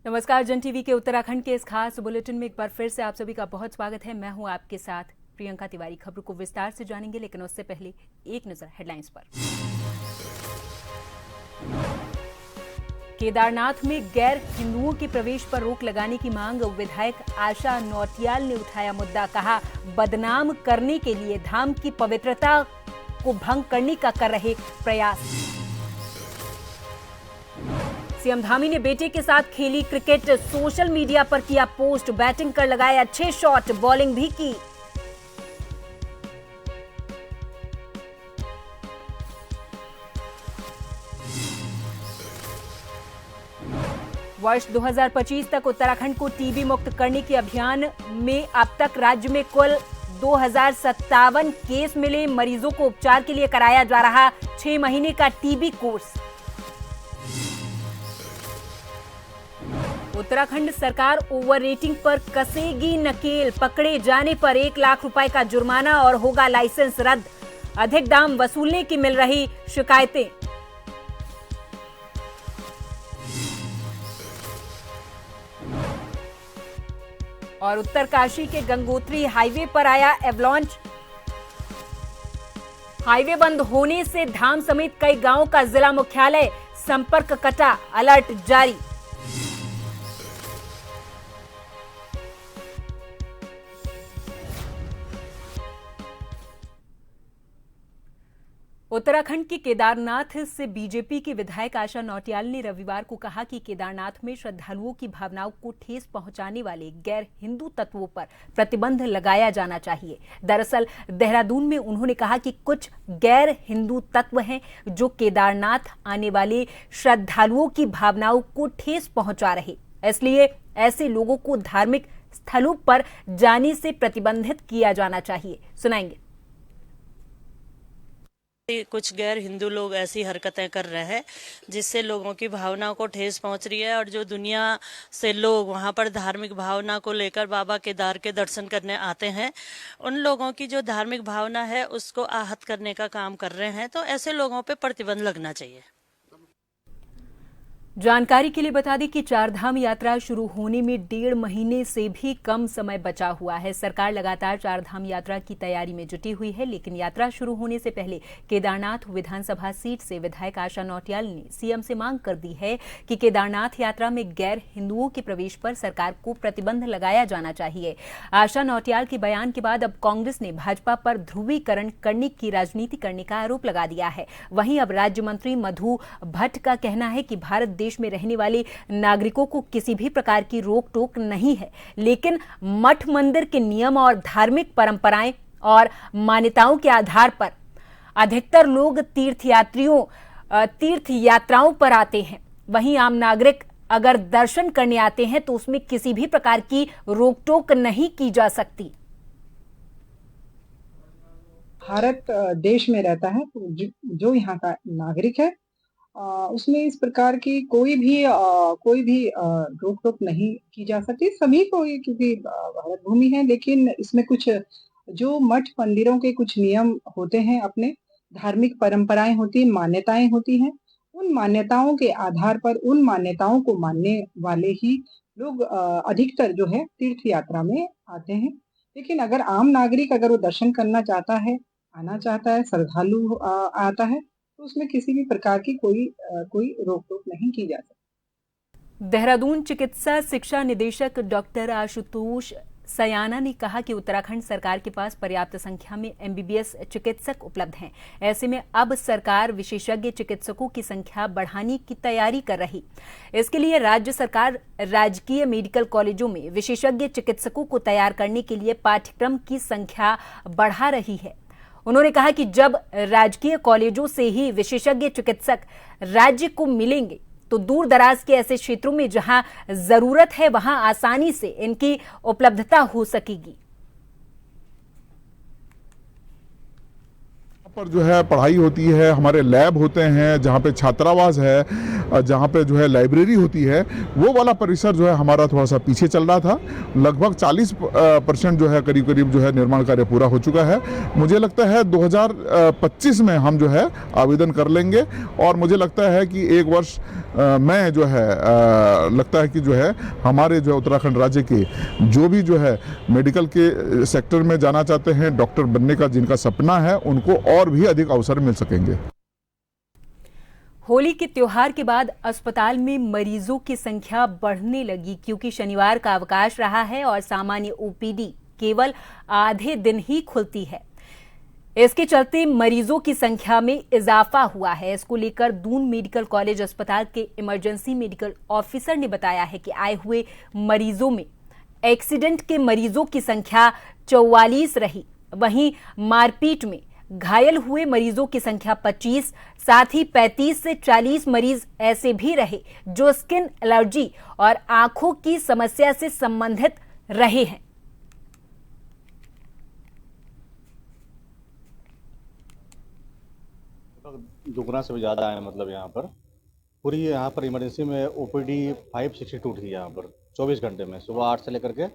नमस्कार। जन टीवी के उत्तराखंड के इस खास बुलेटिन में एक बार फिर से आप सभी का बहुत स्वागत है। मैं हूं आपके साथ प्रियंका तिवारी। खबरों को विस्तार से जानेंगे, लेकिन उससे पहले एक नजर हेडलाइंस पर। केदारनाथ में गैर हिंदुओं के प्रवेश पर रोक लगाने की मांग। विधायक आशा नौटियाल ने उठाया मुद्दा, कहा बदनाम करने के लिए धाम की पवित्रता को भंग करने का कर रहे प्रयास। सीएम धामी ने बेटे के साथ खेली क्रिकेट, सोशल मीडिया पर किया पोस्ट। बैटिंग कर लगाए अच्छे शॉट, बॉलिंग भी की। वर्ष 2025 तक उत्तराखंड को टीबी मुक्त करने के अभियान में अब तक राज्य में कुल 2057 केस मिले। मरीजों को उपचार के लिए कराया जा रहा 6 महीने का टीबी कोर्स। उत्तराखंड सरकार ओवर रेटिंग पर कसेगी नकेल। पकड़े जाने पर 1 लाख रुपए का जुर्माना और होगा लाइसेंस रद्द। अधिक दाम वसूलने की मिल रही शिकायतें। और उत्तरकाशी के गंगोत्री हाईवे पर आया एवलांच। हाईवे बंद होने से धाम समेत कई गांवों का जिला मुख्यालय संपर्क कटा, अलर्ट जारी। उत्तराखंड के केदारनाथ से बीजेपी के विधायक आशा नौटियाल ने रविवार को कहा कि केदारनाथ में श्रद्धालुओं की भावनाओं को ठेस पहुंचाने वाले गैर हिंदू तत्वों पर प्रतिबंध लगाया जाना चाहिए। दरअसल देहरादून में उन्होंने कहा कि कुछ गैर हिंदू तत्व हैं जो केदारनाथ आने वाले श्रद्धालुओं की भावनाओं को ठेस पहुंचा रहे, इसलिए ऐसे लोगों को धार्मिक स्थलों पर जाने से प्रतिबंधित किया जाना चाहिए। सुनाएंगे। कुछ गैर हिंदू लोग ऐसी हरकतें कर रहे हैं जिससे लोगों की भावनाओं को ठेस पहुंच रही है, और जो दुनिया से लोग वहां पर धार्मिक भावना को लेकर बाबा केदार के दर्शन करने आते हैं, उन लोगों की जो धार्मिक भावना है उसको आहत करने का काम कर रहे हैं। तो ऐसे लोगों पे प्रतिबंध लगना चाहिए। जानकारी के लिए बता दें कि चारधाम यात्रा शुरू होने में 1.5 महीने से भी कम समय बचा हुआ है। सरकार लगातार चारधाम यात्रा की तैयारी में जुटी हुई है, लेकिन यात्रा शुरू होने से पहले केदारनाथ विधानसभा सीट से विधायक आशा नौटियाल ने सीएम से मांग कर दी है कि केदारनाथ यात्रा में गैर हिंदुओं के प्रवेश पर सरकार को प्रतिबंध लगाया जाना चाहिए। आशा नौटियाल के बयान के बाद अब कांग्रेस ने भाजपा पर ध्रुवीकरण करने की राजनीति करने का आरोप लगा दिया है। वहीं अब राज्य मंत्री मधु भट्ट का कहना है कि भारत देश में रहने वाले नागरिकों को किसी भी प्रकार की रोक टोक नहीं है, लेकिन मठ मंदिर के नियम और धार्मिक परंपराएं और मान्यताओं के आधार पर अधिकतर लोग तीर्थ यात्राओं पर आते हैं। वहीं आम नागरिक अगर दर्शन करने आते हैं तो उसमें किसी भी प्रकार की रोक टोक नहीं की जा सकती। भारत देश में रहता है, जो यहाँ का नागरिक है उसमें इस प्रकार की कोई भी रोक टोक नहीं की जा सकती। सभी को, क्योंकि भारत भूमि है, लेकिन इसमें कुछ जो मठ मंदिरों के कुछ नियम होते हैं, अपने धार्मिक परंपराएं होती हैं, मान्यताएं होती हैं, उन मान्यताओं के आधार पर उन मान्यताओं को मानने वाले ही लोग अधिकतर जो है तीर्थ यात्रा में आते हैं। लेकिन अगर आम नागरिक अगर वो दर्शन करना चाहता है, आना चाहता है, श्रद्धालु आता है, तो उसमें किसी भी प्रकार की कोई रोक टोक नहीं की जा सकती। देहरादून चिकित्सा शिक्षा निदेशक डॉक्टर आशुतोष सयाना ने कहा कि उत्तराखंड सरकार के पास पर्याप्त संख्या में एमबीबीएस चिकित्सक उपलब्ध हैं। ऐसे में अब सरकार विशेषज्ञ चिकित्सकों की संख्या बढ़ाने की तैयारी कर रही। इसके लिए राज्य सरकार राजकीय मेडिकल कॉलेजों में विशेषज्ञ चिकित्सकों को तैयार करने के लिए पाठ्यक्रम की संख्या बढ़ा रही है। उन्होंने कहा कि जब राजकीय कॉलेजों से ही विशेषज्ञ चिकित्सक राज्य को मिलेंगे तो दूर दराज के ऐसे क्षेत्रों में जहां जरूरत है वहां आसानी से इनकी उपलब्धता हो सकेगी। पर जो है पढ़ाई होती है, हमारे लैब होते हैं, जहाँ पे छात्रावास है, जहाँ पे जो है लाइब्रेरी होती है, वो वाला परिसर जो है हमारा थोड़ा सा पीछे चल रहा था। लगभग 40% जो है करीब करीब जो है निर्माण कार्य पूरा हो चुका है। मुझे लगता है 2025 में हम जो है आवेदन कर लेंगे और मुझे लगता है कि एक वर्ष में जो है लगता है कि जो है हमारे जो है उत्तराखंड राज्य के जो भी जो है मेडिकल के सेक्टर में जाना चाहते हैं, डॉक्टर बनने का जिनका सपना है, उनको और भी अधिक अवसर मिल सकेंगे। होली के त्योहार के बाद अस्पताल में मरीजों की संख्या बढ़ने लगी क्योंकि शनिवार का अवकाश रहा है और सामान्य ओपीडी केवल आधे दिन ही खुलती है। इसके चलते मरीजों की संख्या में इजाफा हुआ है। इसको लेकर दून मेडिकल कॉलेज अस्पताल के इमरजेंसी मेडिकल ऑफिसर ने बताया है कि आए हुए मरीजों में एक्सीडेंट के मरीजों की संख्या 44 रही। वहीं मारपीट में घायल हुए मरीजों की संख्या 25, साथ ही 35 से 40 मरीज ऐसे भी रहे जो स्किन एलर्जी और आंखों की समस्या से संबंधित रहे हैं। दुगना से भी ज़्यादा है। मतलब यहाँ पर पूरी यहाँ पर इमरजेंसी में ओपीडी 562 थी यहाँ पर 24 घंटे में, सुबह 8 से लेकर के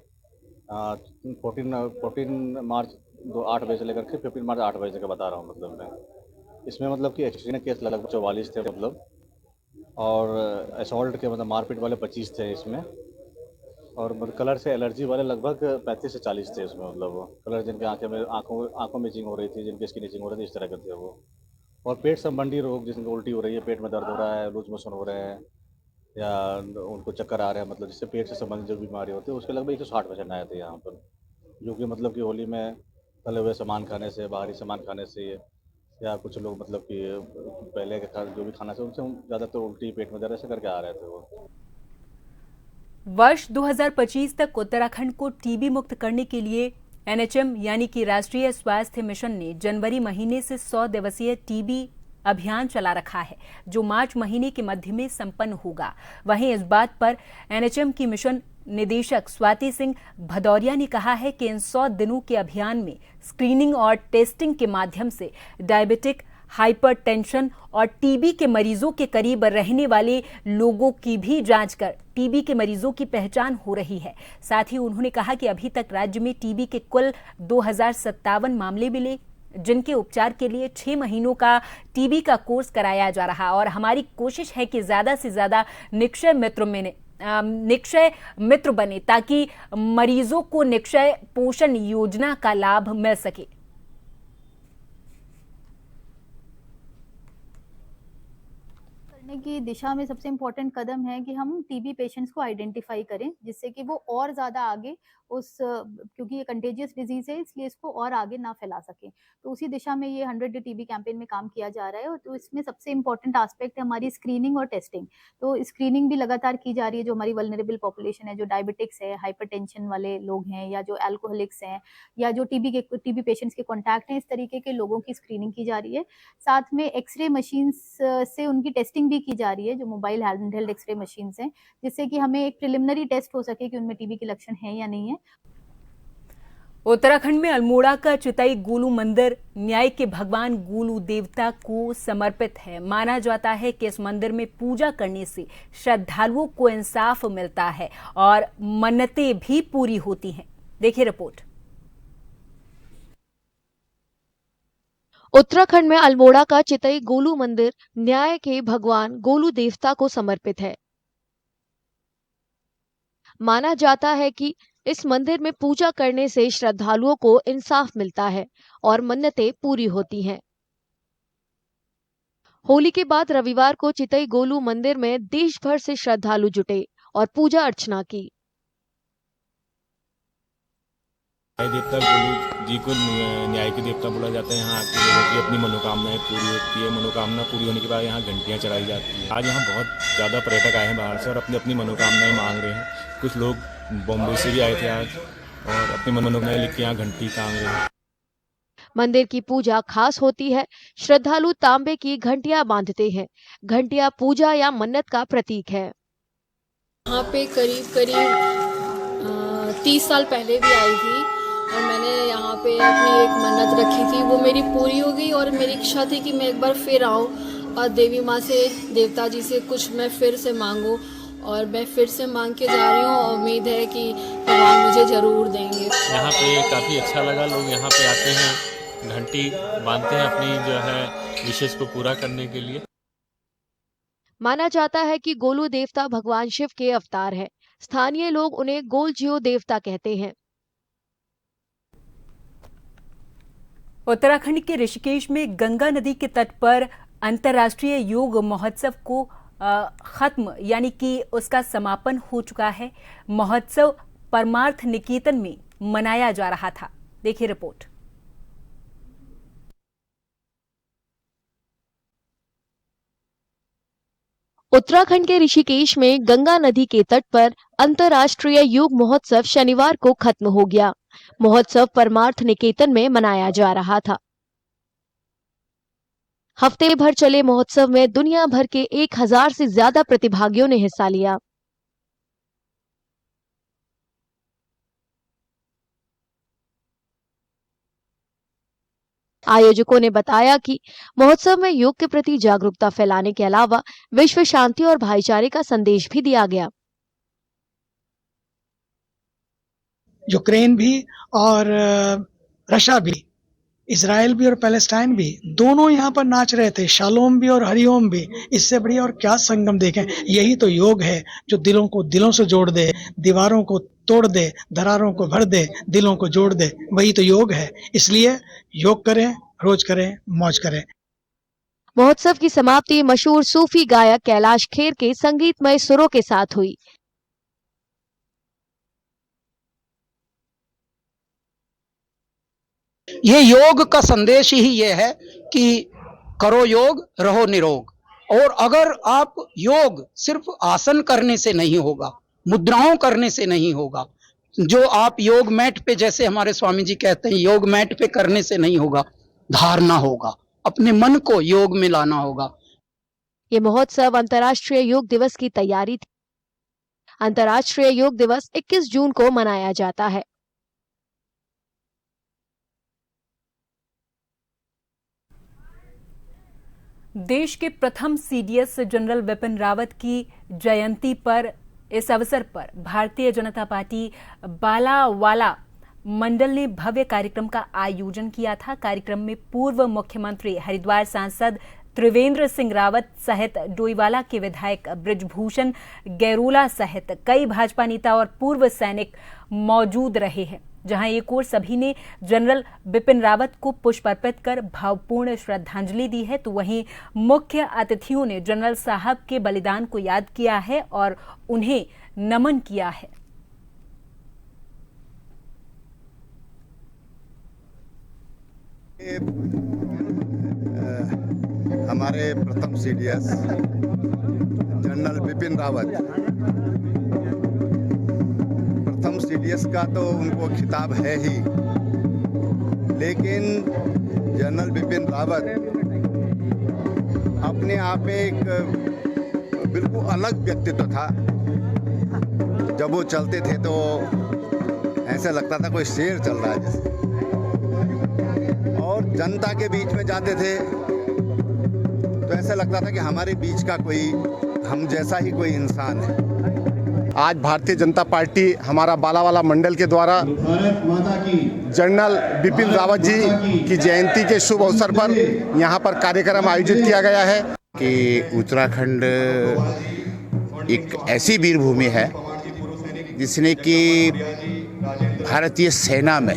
14 मार्च 8 बजे से लेकर के 15 मार्च 8 बजे तक बता रहा हूँ। मतलब मैं इसमें मतलब कि एक्सीडेंट केस लगभग 44 थे मतलब, और असॉल्ट के मतलब मारपीट वाले 25 थे इसमें, और मतलब कलर से एलर्जी वाले लगभग 35 से 40 थे इसमें। मतलब कलर जिनके आंखों में इचिंग हो रही थी, जिनकी स्किन इचिंग हो रही थी, इस तरह के थे वो। और पेट संबंधी रोग जिनको उल्टी हो रही है, पेट में दर्द हो रहा है, लूज मोशन हो रहे हैं या उनको चक्कर आ रहे हैं, मतलब जिससे पेट से संबंधित जो बीमारी होती है उसके लगभग 160 पेशेंट आए थे यहाँ पर, जो कि मतलब कि होली में तले हुए सामान खाने से, बाहरी सामान खाने से, या कुछ लोग मतलब कि पहले के जो भी खाना से उनसे ज़्यादातर उल्टी, पेट में दर्द ऐसे करके आ रहे थे वो। वर्ष 2025 तक उत्तराखंड को टीबी मुक्त करने के लिए एनएचएम यानी कि राष्ट्रीय स्वास्थ्य मिशन ने जनवरी महीने से 100 दिवसीय टीबी अभियान चला रखा है, जो मार्च महीने के मध्य में संपन्न होगा। वहीं इस बात पर एनएचएम की मिशन निदेशक स्वाति सिंह भदौरिया ने कहा है कि इन 100 दिनों के अभियान में स्क्रीनिंग और टेस्टिंग के माध्यम से डायबिटिक, हाइपरटेंशन और टीबी के मरीजों के करीब रहने वाले लोगों की भी जांच कर टीबी के मरीजों की पहचान हो रही है। साथ ही उन्होंने कहा कि अभी तक राज्य में टीबी के कुल 2057 मामले मिले, जिनके उपचार के लिए 6 महीनों का टीबी का कोर्स कराया जा रहा। और हमारी कोशिश है कि ज्यादा से ज्यादा निक्षय मित्र बने ताकि मरीजों को निक्षय पोषण योजना का लाभ मिल सके। की दिशा में सबसे इम्पोर्टेंट कदम है कि हम टीबी पेशेंट्स को आइडेंटिफाई करें, जिससे कि वो और ज़्यादा आगे क्योंकि ये कंटेजियस डिजीज है इसलिए इसको और आगे ना फैला सके। तो उसी दिशा में ये 100 डे टीबी कैंपेन में काम किया जा रहा है। और तो इसमें सबसे इम्पोर्टेंट एस्पेक्ट है हमारी स्क्रीनिंग और टेस्टिंग। तो स्क्रीनिंग भी लगातार की जा रही है। जो हमारी वल्नरेबल पॉपुलेशन है, जो डायबिटिक्स है, हाइपरटेंशन वाले लोग हैं, या जो एल्कोहलिक्स हैं, या जो टीबी पेशेंट्स के कॉन्टैक्ट हैं, इस तरीके के लोगों की स्क्रीनिंग की जा रही है। साथ में एक्सरे मशीन्स से उनकी टेस्टिंग भी की जा रही है, जो मोबाइल हैंडहेल्ड एक्सरे मशीन्स हैं, जिससे कि हमें एक प्रिलिमिनरी टेस्ट हो सके कि उनमें टीबी के लक्षण हैं या नहीं है। उत्तराखंड में अल्मोड़ा का चितई गोलू मंदिर न्याय के भगवान गोलू देवता को समर्पित है। माना जाता है कि इस मंदिर में पूजा करने से श्रद्धालुओं को इंसाफ मिलता है और मन्नतें भी पूरी होती हैं। देखिए रिपोर्ट। उत्तराखंड में अल्मोड़ा का चितई गोलू मंदिर न्याय के भगवान गोलू देवता को समर्पित है। माना जाता है कि इस मंदिर में पूजा करने से श्रद्धालुओं को इंसाफ मिलता है और मन्नतें पूरी होती हैं। होली के बाद रविवार को चितई गोलू मंदिर में देश भर से श्रद्धालु जुटे और पूजा अर्चना की। देवता गोलू जी को न्याय के देवता बोला जाता है। यहाँ आके लोगों की अपनी मनोकामनाएं पूरी होती है। मनोकामना पूरी होने के बाद यहाँ घंटियाँ चढ़ाई जाती है। आज यहाँ बहुत ज़्यादा पर्यटक आए हैं बाहर से और अपनी अपनी मनोकामनाएं मांग रहे हैं। कुछ लोग बॉम्बे से भी आए थे आज और अपनी मनोकामनाएं लिख के यहाँ घंटी टांग रहे हैं। मंदिर की पूजा खास होती है। श्रद्धालु तांबे की घंटियां बांधते हैं। घंटियां पूजा या मन्नत का प्रतीक है। यहाँ पे करीब 30 साल पहले भी आई थी और मैंने यहाँ पे अपनी एक मन्नत रखी थी, वो मेरी पूरी हो गई और मेरी इच्छा थी कि मैं एक बार फिर आऊँ और देवी माँ से, देवता जी से कुछ मैं फिर से मांगूँ और मैं फिर से मांग के जा रही हूँ। उम्मीद है कि भगवान मुझे ज़रूर देंगे। यहाँ पे काफ़ी अच्छा लगा, लोग यहाँ पे आते हैं, घंटी बांधते हैं अपनी जो है विशेष को पूरा करने के लिए। माना जाता है कि गोलू देवता भगवान शिव के अवतार है। स्थानीय लोग उन्हें गोलजियो देवता कहते हैं। उत्तराखंड के ऋषिकेश में गंगा नदी के तट पर अंतर्राष्ट्रीय योग महोत्सव को खत्म यानी कि उसका समापन हो चुका है। महोत्सव परमार्थ निकेतन में मनाया जा रहा था। देखिए रिपोर्ट। उत्तराखंड के ऋषिकेश में गंगा नदी के तट पर अंतर्राष्ट्रीय योग महोत्सव शनिवार को खत्म हो गया। महोत्सव परमार्थ निकेतन में मनाया जा रहा था। हफ्ते भर चले महोत्सव में दुनिया भर के 1000 से ज्यादा प्रतिभागियों ने हिस्सा लिया। आयोजकों ने बताया कि महोत्सव में योग के प्रति जागरूकता फैलाने के अलावा विश्व शांति और भाईचारे का संदेश भी दिया गया। यूक्रेन भी और रशिया भी, इजराइल भी और पैलेस्टाइन भी, दोनों यहाँ पर नाच रहे थे। शालोम भी और हरिओम भी। इससे बढ़िया और क्या संगम देखें। यही तो योग है जो दिलों को दिलों से जोड़ दे, दीवारों को तोड़ दे, दरारों को भर दे, दिलों को जोड़ दे। वही तो योग है। इसलिए योग करें, रोज करें, मौज करें। महोत्सव की समाप्ति मशहूर सूफी गायक कैलाश खेर के संगीतमय सुरों के साथ हुई। ये योग का संदेश ही ये है कि करो योग, रहो निरोग। और अगर आप योग सिर्फ आसन करने से नहीं होगा, मुद्राओं करने से नहीं होगा, जो आप योग मैट पे, जैसे हमारे स्वामी जी कहते हैं, योग मैट पे करने से नहीं होगा, धारना होगा, अपने मन को योग में लाना होगा। ये महोत्सव अंतर्राष्ट्रीय योग दिवस की तैयारी थी। अंतर्राष्ट्रीय योग दिवस 21 जून को मनाया जाता है। देश के प्रथम सीडीएस जनरल विपिन रावत की जयंती पर इस अवसर पर भारतीय जनता पार्टी बालावाला मंडल ने भव्य कार्यक्रम का आयोजन किया था। कार्यक्रम में पूर्व मुख्यमंत्री हरिद्वार सांसद त्रिवेंद्र सिंह रावत सहित डोईवाला के विधायक बृजभूषण गैरोला सहित कई भाजपा नेता और पूर्व सैनिक मौजूद रहे हैं। जहां एक ओर सभी ने जनरल बिपिन रावत को पुष्प अर्पित कर भावपूर्ण श्रद्धांजलि दी है, तो वहीं मुख्य अतिथियों ने जनरल साहब के बलिदान को याद किया है और उन्हें नमन किया है। हमारे प्रथम सीडीएस जनरल बिपिन रावत, प्रथम सीडीएस का तो उनको खिताब है ही, लेकिन जनरल बिपिन रावत अपने आप में एक बिल्कुल अलग व्यक्तित्व था। जब वो चलते थे तो ऐसा लगता था कोई शेर चल रहा है जैसे, और जनता के बीच में जाते थे तो ऐसा लगता था कि हमारे बीच का कोई हम जैसा ही कोई इंसान है। आज भारतीय जनता पार्टी हमारा बालावाला मंडल के द्वारा जनरल बिपिन रावत जी की जयंती के शुभ अवसर पर यहाँ पर कार्यक्रम आयोजित किया गया है कि उत्तराखंड एक ऐसी वीर भूमि है जिसने कि भारतीय सेना में,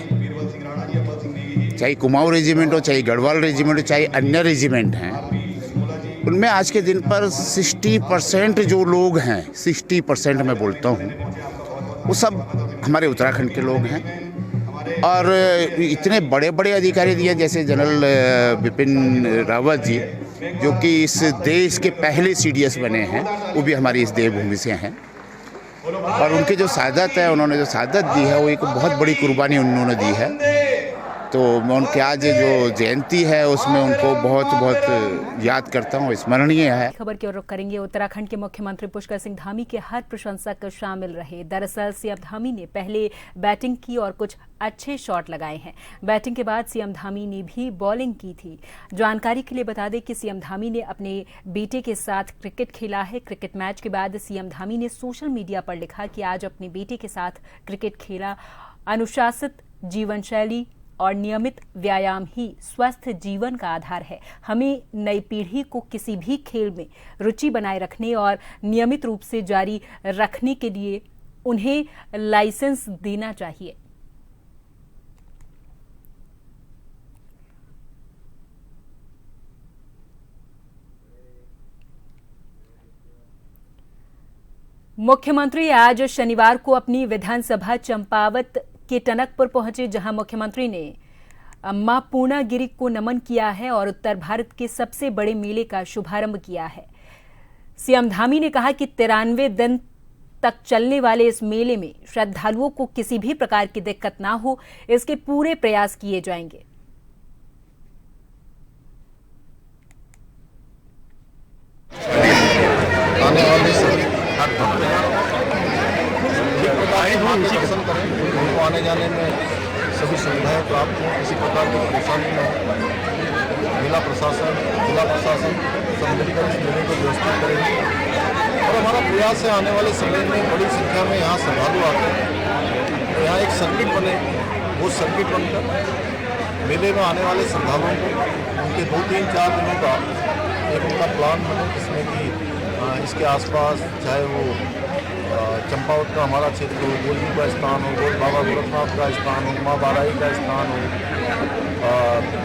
चाहे कुमाऊं रेजिमेंट हो, चाहे गढ़वाल रेजिमेंट हो, चाहे अन्य रेजिमेंट हैं, उनमें आज के दिन पर 60% जो लोग हैं, 60% मैं बोलता हूँ, वो सब हमारे उत्तराखंड के लोग हैं। और इतने बड़े बड़े अधिकारी दिए जैसे जनरल बिपिन रावत जी, जो कि इस देश के पहले सीडीएस बने हैं, वो भी हमारी इस देवभूमि से हैं। और उनकी जो शहादत है, उन्होंने जो शहादत दी है, वो एक बहुत बड़ी कुर्बानी उन्होंने दी है। तो मैं उनके आज जो जयंती है उसमें उनको बहुत बहुत याद करता हूँ, स्मरणीय है। खबर की ओर रुख करेंगे। उत्तराखंड के मुख्यमंत्री पुष्कर सिंह धामी के हर प्रशंसक शामिल रहे। दरअसल सीएम धामी ने पहले बैटिंग की और कुछ अच्छे शॉट लगाए हैं। बैटिंग के बाद सीएम धामी ने भी बॉलिंग की थी। जानकारी के लिए बता दें कि सीएम धामी ने अपने बेटे के साथ क्रिकेट खेला है। क्रिकेट मैच के बाद सीएम धामी ने सोशल मीडिया पर लिखा कि आज अपने बेटे के साथ क्रिकेट खेला। अनुशासित जीवन शैली और नियमित व्यायाम ही स्वस्थ जीवन का आधार है। हमें नई पीढ़ी को किसी भी खेल में रुचि बनाए रखने और नियमित रूप से जारी रखने के लिए उन्हें लाइसेंस देना चाहिए। मुख्यमंत्री आज शनिवार को अपनी विधानसभा चंपावत के टनकपुर पहुंचे, जहां मुख्यमंत्री ने मां पूर्णागिरि को नमन किया है और उत्तर भारत के सबसे बड़े मेले का शुभारंभ किया है। सीएम धामी ने कहा कि 93 दिन तक चलने वाले इस मेले में श्रद्धालुओं को किसी भी प्रकार की दिक्कत ना हो, इसके पूरे प्रयास किए जाएंगे। आने जाने में सभी सुविधाएं प्राप्त हों, किसी प्रकार की परेशानी न हो। जिला प्रशासन सब मिलकर इस मेले को व्यवस्थित करेंगे और हमारा प्रयास है आने वाले समय में बड़ी संख्या में यहाँ श्रद्धालु आते हैं तो यहाँ एक सर्किट बने। वो सर्किट बनकर मेले में आने वाले श्रद्धालुओं को उनके 2-3-4 दिनों का एक उनका प्लान बने, जिसमें कि इसके आसपास चाहे वो चंपावत का हमारा क्षेत्र हो, गोलजी का स्थान हो, गोल बाबा गोरखनाथ का स्थान हो, माँ बाराई का स्थान हो,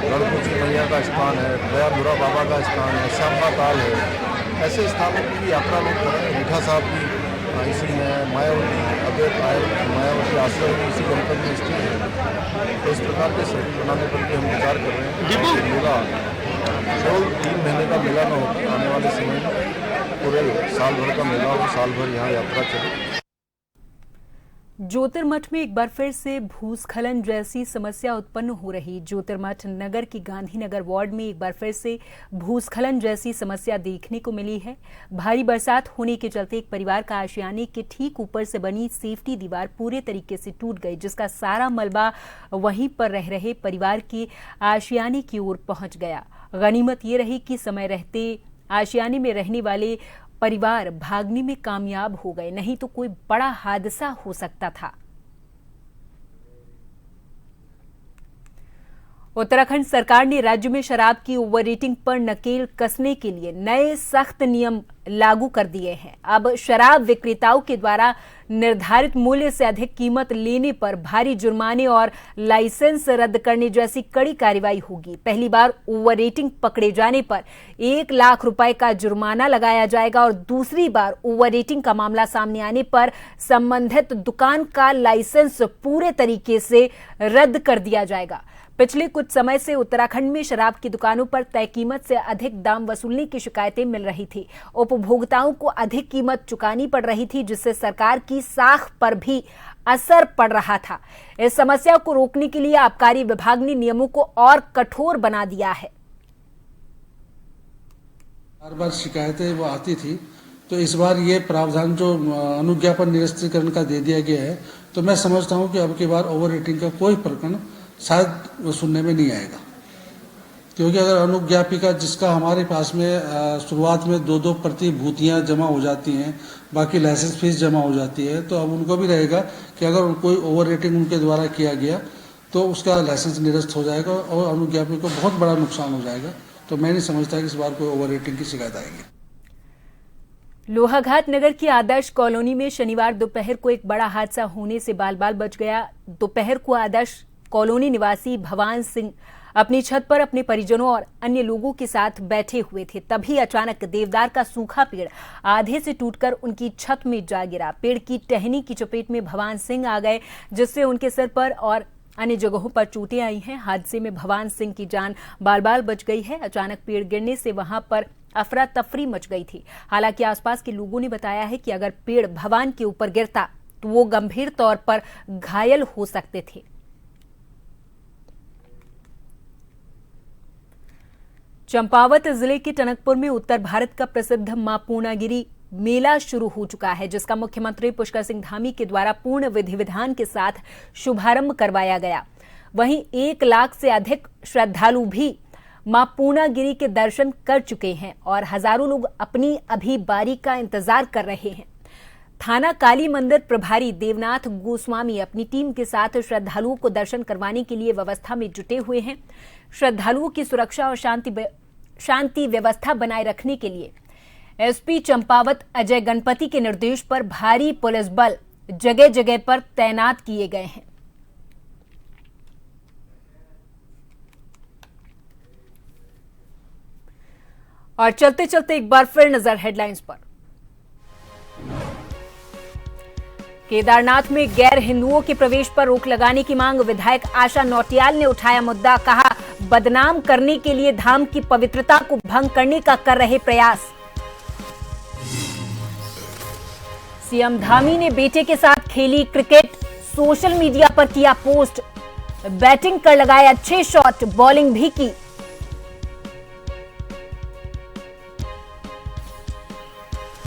गढ़मुखी मैया का स्थान है, दयाधुरा बाबा का स्थान है, श्यामा ताल है, ऐसे स्थानों की यात्रा लोग करें। मीठा साहब भी इसी में, मायावती अद्वैत मायावती आश्रय भी इसी जनपद में स्थित है। तो इस प्रकार के सर्किट बनाने पर भी हम विचार कर रहे हैं। मेला केवल 3 महीने का मेला न हो, आने वाले समय में पूरे साल भर का मेला हो, साल भर यहाँ यात्रा चले। ज्योतिर्मठ में एक बार फिर से भूस्खलन जैसी समस्या उत्पन्न हो रही। ज्योतिर्मठ नगर की गांधीनगर वार्ड में एक बार फिर से भूस्खलन जैसी समस्या देखने को मिली है। भारी बरसात होने के चलते एक परिवार का आशियाने के ठीक ऊपर से बनी सेफ्टी दीवार पूरे तरीके से टूट गई, जिसका सारा मलबा वहीं पर रह रहे परिवार के आशियाने की ओर पहुंच गया। गनीमत ये रही कि समय रहते आशियाने में रहने वाले परिवार भागने में कामयाब हो गए, नहीं तो कोई बड़ा हादसा हो सकता था। उत्तराखंड सरकार ने राज्य में शराब की ओवर रेटिंग पर नकेल कसने के लिए नए सख्त नियम लागू कर दिए हैं। अब शराब विक्रेताओं के द्वारा निर्धारित मूल्य से अधिक कीमत लेने पर भारी जुर्माने और लाइसेंस रद्द करने जैसी कड़ी कार्रवाई होगी। पहली बार ओवर रेटिंग पकड़े जाने पर 1 लाख रुपए का जुर्माना लगाया जाएगा और दूसरी बार ओवर रेटिंग का मामला सामने आने पर संबंधित दुकान का लाइसेंस पूरे तरीके से रद्द कर दिया जाएगा। पिछले कुछ समय से उत्तराखंड में शराब की दुकानों पर तय कीमत से अधिक दाम वसूलने की शिकायतें मिल रही थी। उपभोक्ताओं को अधिक कीमत चुकानी पड़ रही थी, जिससे सरकार की साख पर भी असर पड़ रहा था। इस समस्या को रोकने के लिए आबकारी विभाग ने नियमों को और कठोर बना दिया है। बार बार शिकायतें वो आती थी, तो इस बार ये प्रावधान जो अनुज्ञापन निरस्तीकरण का दे दिया गया है, तो मैं समझता हूं कि अब की बार ओवर रेटिंग का कोई प्रकरण शायद सुनने में नहीं आएगा। क्योंकि अगर अनुज्ञापिका जिसका हमारे पास में शुरुआत में 2-2 प्रतिभूतियां जमा हो जाती हैं, बाकी लाइसेंस फीस जमा हो जाती है, तो अब उनको भी रहेगा कि अगर कोई ओवर रेटिंग उनके द्वारा किया गया तो उसका लाइसेंस निरस्त हो जाएगा और अनुज्ञापिका को बहुत बड़ा नुकसान हो जाएगा। तो मैं नहीं समझता कि इस बार कोई ओवर रेटिंग की शिकायत आएगी। लोहाघाट नगर की आदर्श कॉलोनी में शनिवार दोपहर को एक बड़ा हादसा होने से बाल बाल बच गया। दोपहर को आदर्श कॉलोनी निवासी भवान सिंह अपनी छत पर अपने परिजनों और अन्य लोगों के साथ बैठे हुए थे। तभी अचानक देवदार का सूखा पेड़ आधे से टूटकर उनकी छत में जा गिरा। पेड़ की टहनी की चपेट में भवान सिंह आ गए, जिससे उनके सिर पर और अन्य जगहों पर चोटें आई हैं। हादसे में भवान सिंह की जान बाल बाल बच गई है। अचानक पेड़ गिरने से वहां पर अफरा तफरी मच गई थी। हालांकि आसपास के लोगों ने बताया है कि अगर पेड़ भवान के ऊपर गिरता तो वो गंभीर तौर पर घायल हो सकते थे। चंपावत जिले के टनकपुर में उत्तर भारत का प्रसिद्ध मां पूर्णागिरी मेला शुरू हो चुका है, जिसका मुख्यमंत्री पुष्कर सिंह धामी के द्वारा पूर्ण विधि विधान के साथ शुभारंभ करवाया गया। वहीं 1 लाख से अधिक श्रद्धालु भी मां पूर्णागिरी के दर्शन कर चुके हैं और हजारों लोग अपनी अभी बारी का इंतजार कर रहे हैं। थाना काली मंदिर प्रभारी देवनाथ गोस्वामी अपनी टीम के साथ श्रद्धालुओं को दर्शन करवाने के लिए व्यवस्था में जुटे हुए हैं। श्रद्धालुओं की सुरक्षा और शांति व्यवस्था बनाए रखने के लिए एसपी चंपावत अजय गणपति के निर्देश पर भारी पुलिस बल जगह जगह पर तैनात किए गए हैं। और चलते चलते एक बार फिर नजर हेडलाइंस पर। केदारनाथ में गैर हिंदुओं के प्रवेश पर रोक लगाने की मांग, विधायक आशा नौटियाल ने उठाया मुद्दा। कहा, बदनाम करने के लिए धाम की पवित्रता को भंग करने का कर रहे प्रयास। सीएम धामी ने बेटे के साथ खेली क्रिकेट, सोशल मीडिया पर किया पोस्ट। बैटिंग कर लगाए अच्छे शॉट, बॉलिंग भी की।